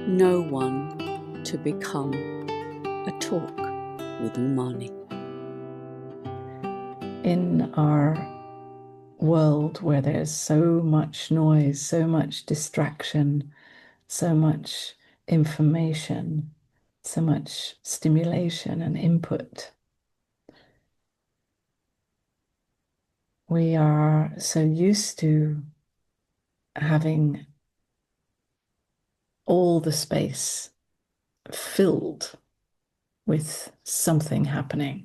know one to become a talk with Unmani. In our world where there's so much noise, so much distraction, so much information, so much stimulation and input, we are so used to having all the space filled with something happening.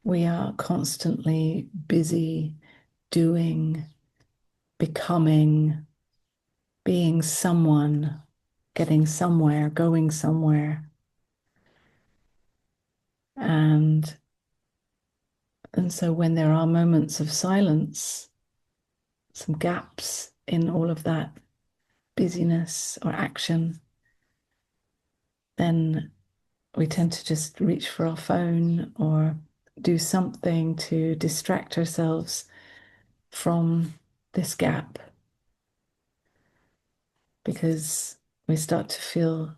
We are constantly busy doing, becoming, being someone, getting somewhere, going somewhere. And so when there are moments of silence, some gaps in all of that busyness or action, then we tend to just reach for our phone or do something to distract ourselves from this gap, because we start to feel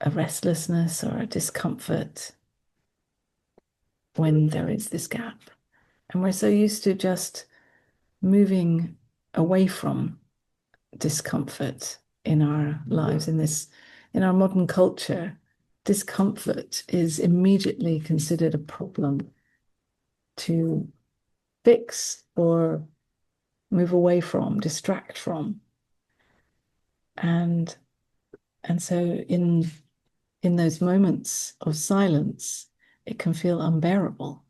a restlessness or a discomfort when there is this gap. And we're so used to just moving away from discomfort in our lives, in our modern culture. Discomfort is immediately considered a problem to fix or move away from, distract from. And so in those moments of silence, it can feel unbearable.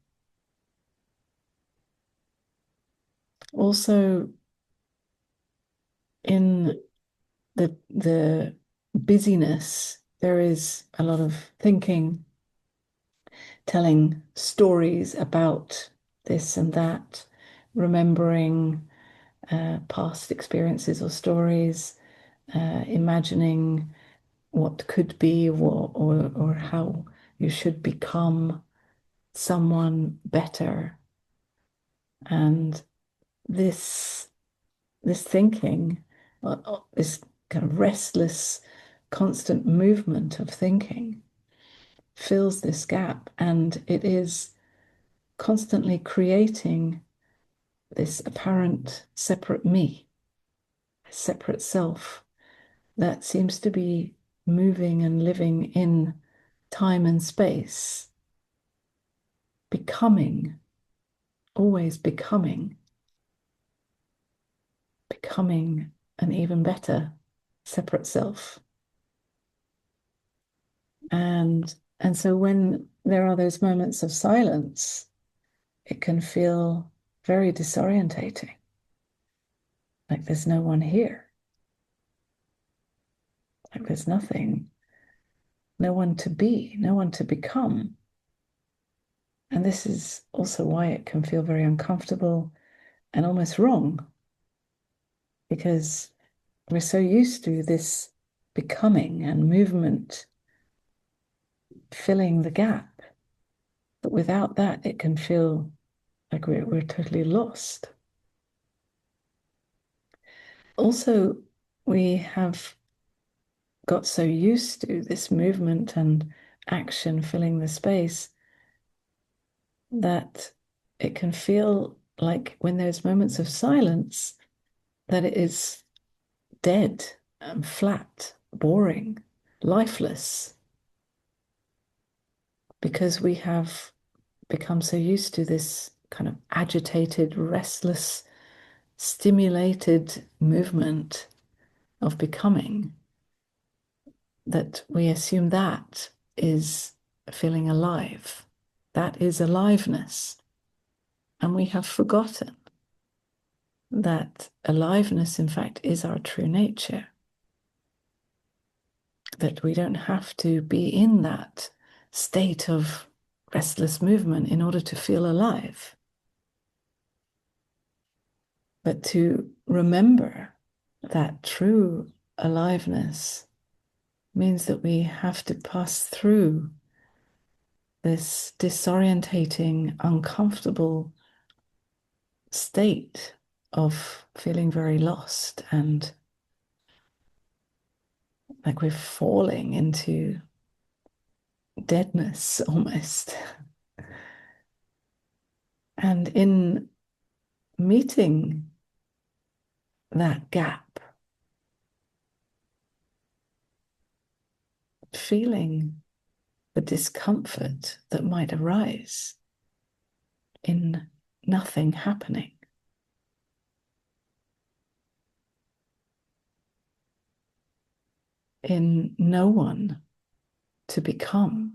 Also, in the busyness, there is a lot of thinking, telling stories about this and that, remembering past experiences or stories, imagining what could be, or how you should become someone better. And this thinking, this kind of restless, constant movement of thinking fills this gap, and it is constantly creating this apparent separate me, separate self that seems to be moving and living in time and space, becoming, always becoming an even better separate self. And so when there are those moments of silence, it can feel very disorientating, like there's no one here, like there's nothing, no one to be, no one to become. And this is also why it can feel very uncomfortable and almost wrong, because we're so used to this becoming and movement filling the gap. But without that, it can feel like we're totally lost. Also, we have got so used to this movement and action filling the space that it can feel like when there's moments of silence, that it is dead and flat, boring, lifeless, because we have become so used to this kind of agitated, restless, stimulated movement of becoming, that we assume that is feeling alive. That is aliveness. And we have forgotten that aliveness, in fact, is our true nature. That we don't have to be in that state of restless movement in order to feel alive. But to remember that true aliveness means that we have to pass through this disorientating, uncomfortable state of feeling very lost and like we're falling into deadness almost. And in meeting that gap, feeling the discomfort that might arise in nothing happening, in no one to become,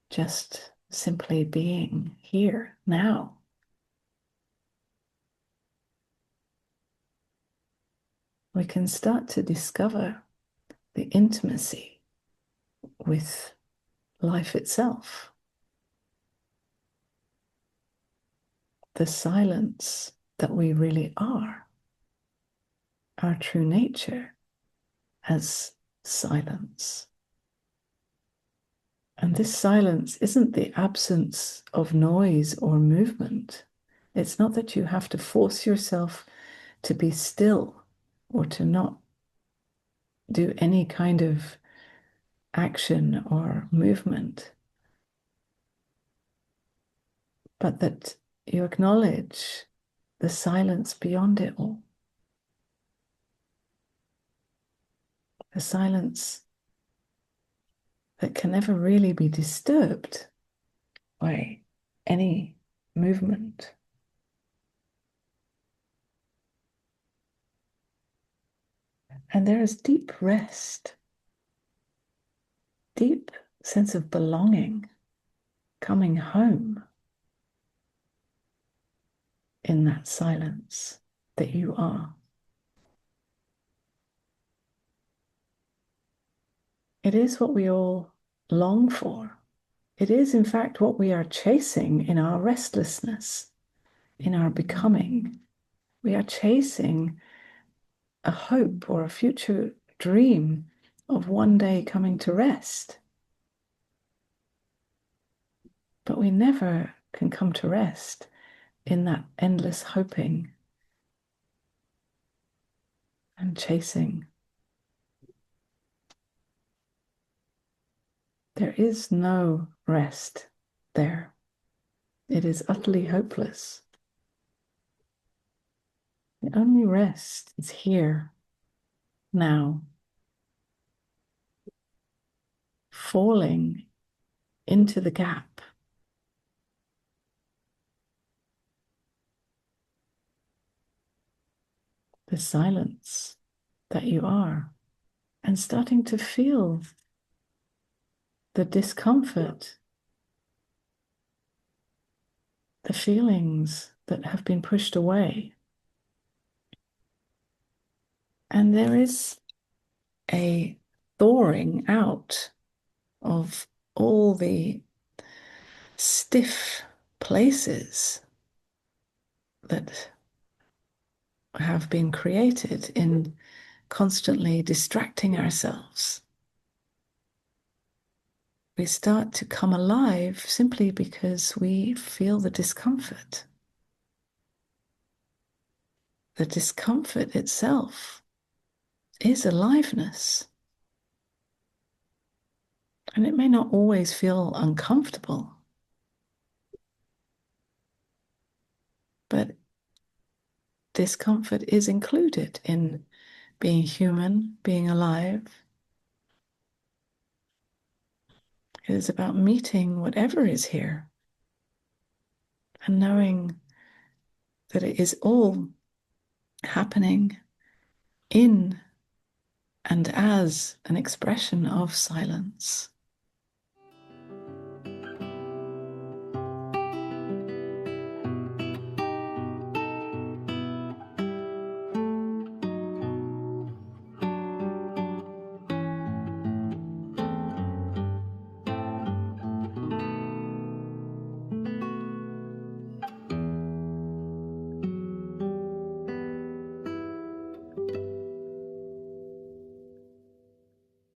just simply being here now. We can start to discover the intimacy with life itself, the silence that we really are, our true nature as silence. And this silence isn't the absence of noise or movement. It's not that you have to force yourself to be still or to not do any kind of action or movement, but that you acknowledge the silence beyond it all. The silence that can never really be disturbed by any movement. And there is deep rest, deep sense of belonging, coming home in that silence that you are. It is what we all long for. It is, in fact, what we are chasing in our restlessness, in our becoming. We are chasing a hope or a future dream of one day coming to rest. But we never can come to rest in that endless hoping and chasing. There is no rest there. It is utterly hopeless. The only rest is here, now, falling into the gap, the silence that you are, and starting to feel the discomfort, the feelings that have been pushed away. And there is a thawing out of all the stiff places that have been created in constantly distracting ourselves. We start to come alive simply because we feel the discomfort. The discomfort itself is aliveness. And it may not always feel uncomfortable, but discomfort is included in being human, being alive. It is about meeting whatever is here and knowing that it is all happening in and as an expression of silence.